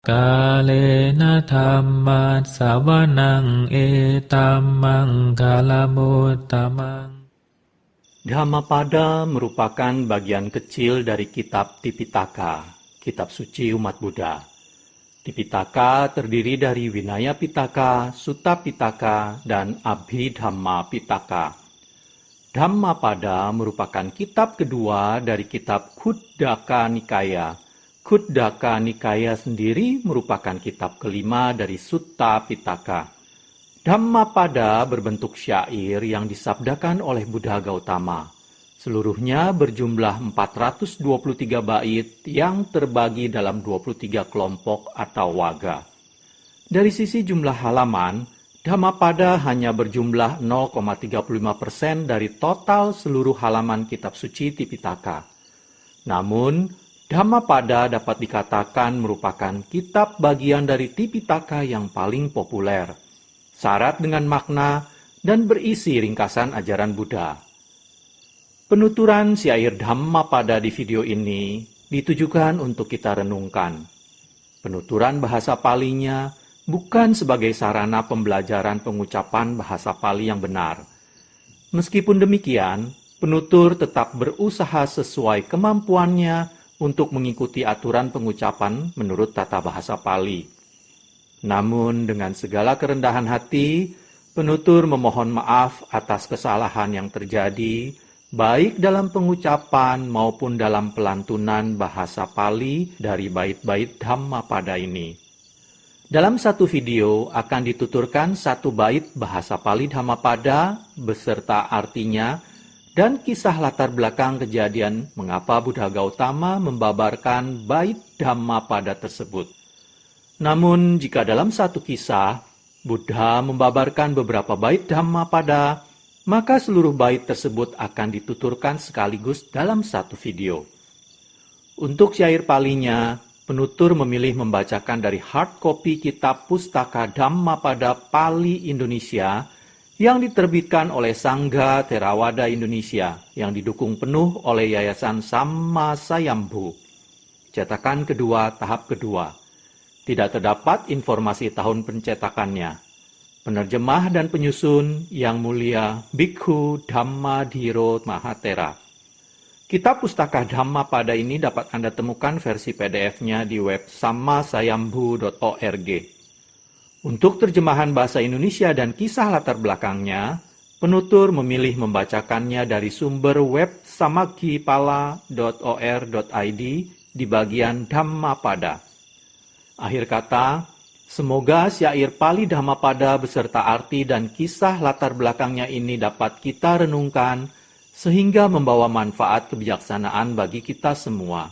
Kalena dhammat sawanang etamang kalamutamang. Dhammapada merupakan bagian kecil dari kitab Tipitaka, kitab suci umat Buddha. Tipitaka terdiri dari Vinaya Pitaka, Sutta Pitaka, dan Abhidhamma Pitaka. Dhammapada merupakan kitab kedua dari kitab Khuddaka Nikaya. Khuddaka Nikaya sendiri merupakan kitab kelima dari Sutta Pitaka. Dhammapada berbentuk syair yang disabdakan oleh Buddha Gautama. Seluruhnya berjumlah 423 bait yang terbagi dalam 23 kelompok atau waga. Dari sisi jumlah halaman, Dhammapada hanya berjumlah 0,35% dari total seluruh halaman kitab suci Tipitaka. Namun, Dhammapada dapat dikatakan merupakan kitab bagian dari Tipitaka yang paling populer, syarat dengan makna, dan berisi ringkasan ajaran Buddha. Penuturan syair Dhammapada di video ini ditujukan untuk kita renungkan. Penuturan bahasa Palinya bukan sebagai sarana pembelajaran pengucapan bahasa Pali yang benar. Meskipun demikian, penutur tetap berusaha sesuai kemampuannya untuk mengikuti aturan pengucapan menurut tata bahasa Pali. Namun dengan segala kerendahan hati, penutur memohon maaf atas kesalahan yang terjadi, baik dalam pengucapan maupun dalam pelantunan bahasa Pali dari bait-bait Dhammapada ini. Dalam satu video akan dituturkan satu bait bahasa Pali Dhammapada beserta artinya dan kisah latar belakang kejadian mengapa Buddha Gautama membabarkan bait Dhammapada tersebut. Namun, jika dalam satu kisah, Buddha membabarkan beberapa bait Dhammapada, maka seluruh bait tersebut akan dituturkan sekaligus dalam satu video. Untuk syair Palinya, penutur memilih membacakan dari hard copy kitab Pustaka Dhammapada Pali Indonesia yang diterbitkan oleh Sangha Theravada Indonesia yang didukung penuh oleh Yayasan Sammasayambhu. Cetakan kedua tahap kedua. Tidak terdapat informasi tahun pencetakannya. Penerjemah dan penyusun Yang Mulia Bhikkhu Dhammadhiro Mahathera. Kitab Pustaka Dhammapada ini dapat Anda temukan versi PDF-nya di web sammasayambhu.org. Untuk terjemahan bahasa Indonesia dan kisah latar belakangnya, penutur memilih membacakannya dari sumber web samakkhipala.or.id di bagian Dhammapada. Akhir kata, semoga syair Pali Dhammapada beserta arti dan kisah latar belakangnya ini dapat kita renungkan sehingga membawa manfaat kebijaksanaan bagi kita semua.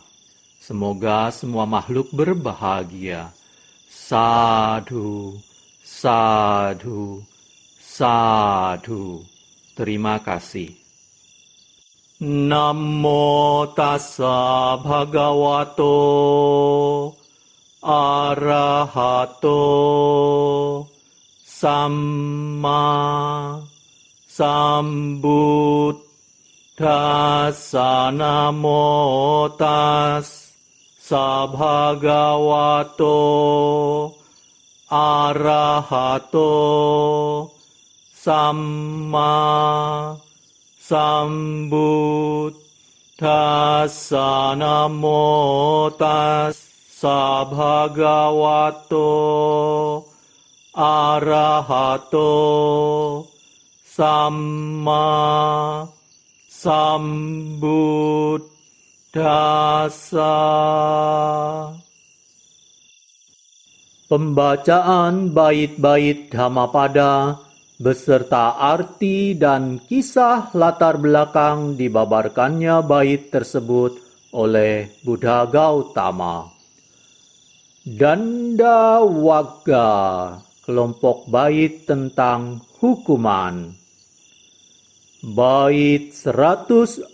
Semoga semua makhluk berbahagia. Sadhu, sadhu, sadhu. Terima kasih. Namo tassa bhagavato arahato samma sambuddhassa. Namo tassa bhagavato arahato samma sambuddhassa. Namo tassa bhagavato arahato samma sambuddhassa. Pembacaan bait-bait Dhammapada beserta arti dan kisah latar belakang dibabarkannya bait tersebut oleh Buddha Gautama. Dandawagga, kelompok bait tentang hukuman. Bait 141.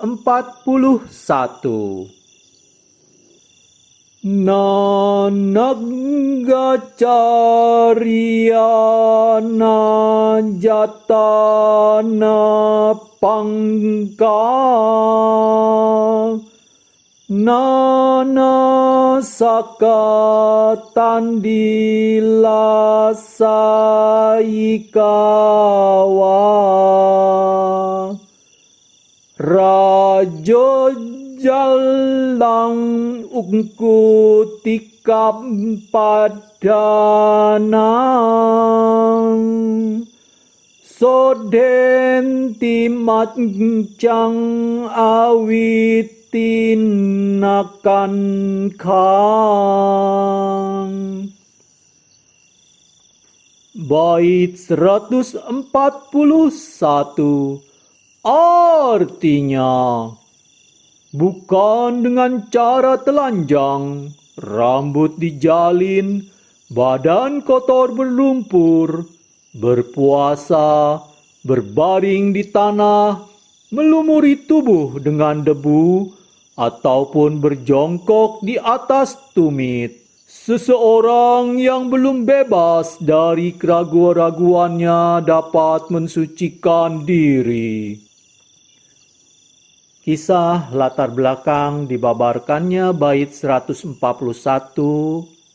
Nanaggacariyana jatana pangka Nana saka tandila saikawa Rajo jalang ungku tikap padanang Soden timat cang awitinakan kang. Bait 141 artinya, bukan dengan cara telanjang, rambut dijalin, badan kotor berlumpur, berpuasa, berbaring di tanah, melumuri tubuh dengan debu, ataupun berjongkok di atas tumit. Seseorang yang belum bebas dari keraguan-raguannya dapat mensucikan diri. Kisah latar belakang dibabarkannya bait 141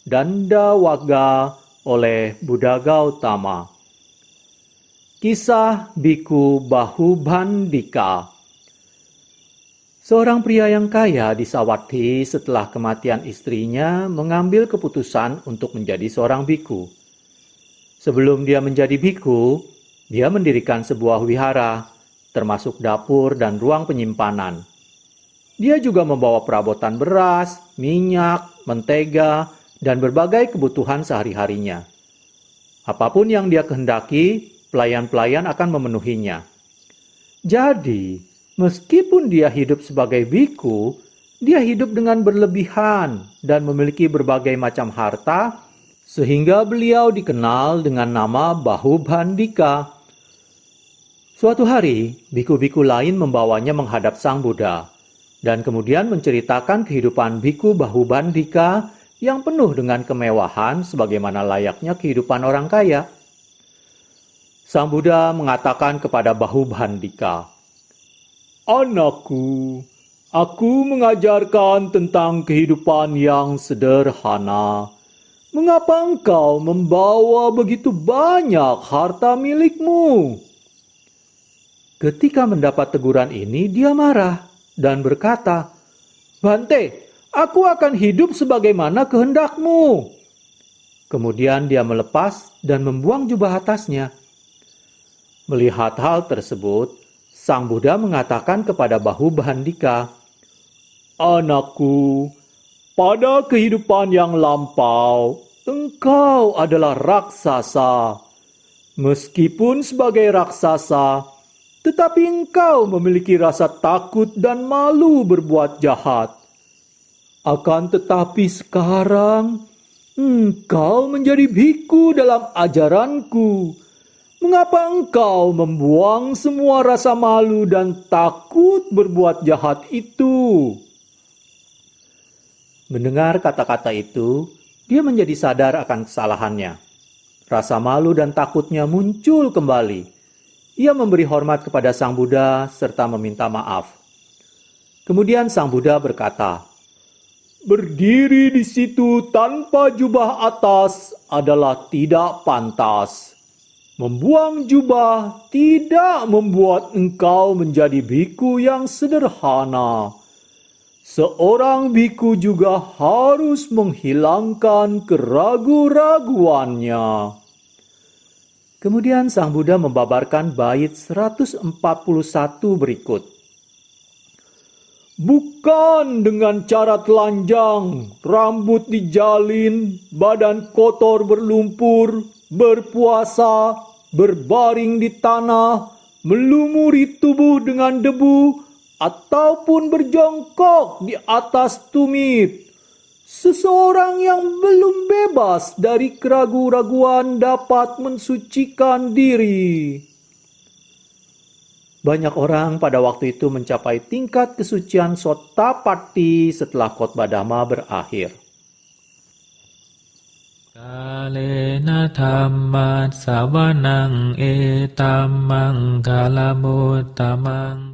Danda Waga oleh Buddha Gautama. Kisah Biku Bahubandika. Seorang pria yang kaya di Sawadhi setelah kematian istrinya mengambil keputusan untuk menjadi seorang biku. Sebelum dia menjadi biku, dia mendirikan sebuah wihara, termasuk dapur dan ruang penyimpanan. Dia juga membawa perabotan beras, minyak, mentega, dan berbagai kebutuhan sehari-harinya. Apapun yang dia kehendaki, pelayan-pelayan akan memenuhinya. Jadi, meskipun dia hidup sebagai biku, dia hidup dengan berlebihan dan memiliki berbagai macam harta, sehingga beliau dikenal dengan nama Bahubandika. Suatu hari, biku-biku lain membawanya menghadap Sang Buddha, dan kemudian menceritakan kehidupan biku Bahubandika yang penuh dengan kemewahan sebagaimana layaknya kehidupan orang kaya. Sang Buddha mengatakan kepada Bahubandika, "Anakku, aku mengajarkan tentang kehidupan yang sederhana. Mengapa engkau membawa begitu banyak harta milikmu?" Ketika mendapat teguran ini, dia marah dan berkata, "Bante, aku akan hidup sebagaimana kehendakmu." Kemudian dia melepas dan membuang jubah atasnya. Melihat hal tersebut, Sang Buddha mengatakan kepada Bahubandika, "Anakku, pada kehidupan yang lampau, engkau adalah raksasa. Meskipun sebagai raksasa, tetapi engkau memiliki rasa takut dan malu berbuat jahat. Akan tetapi sekarang, engkau menjadi biku dalam ajaranku. Mengapa engkau membuang semua rasa malu dan takut berbuat jahat itu?" Mendengar kata-kata itu, dia menjadi sadar akan kesalahannya. Rasa malu dan takutnya muncul kembali. Ia memberi hormat kepada Sang Buddha serta meminta maaf. Kemudian Sang Buddha berkata, "Berdiri di situ tanpa jubah atas adalah tidak pantas. Membuang jubah tidak membuat engkau menjadi biku yang sederhana. Seorang biku juga harus menghilangkan keraguan-raguannya." Kemudian Sang Buddha membabarkan bait 141 berikut. "Bukan dengan cara telanjang, rambut dijalin, badan kotor berlumpur, berpuasa, berbaring di tanah, melumuri tubuh dengan debu, ataupun berjongkok di atas tumit. Seseorang yang belum bebas dari keraguan-raguan dapat mensucikan diri." Banyak orang pada waktu itu mencapai tingkat kesucian Sotapatti setelah khotbah Dhamma berakhir. Kalena dhammat savanang etammang kalamutamang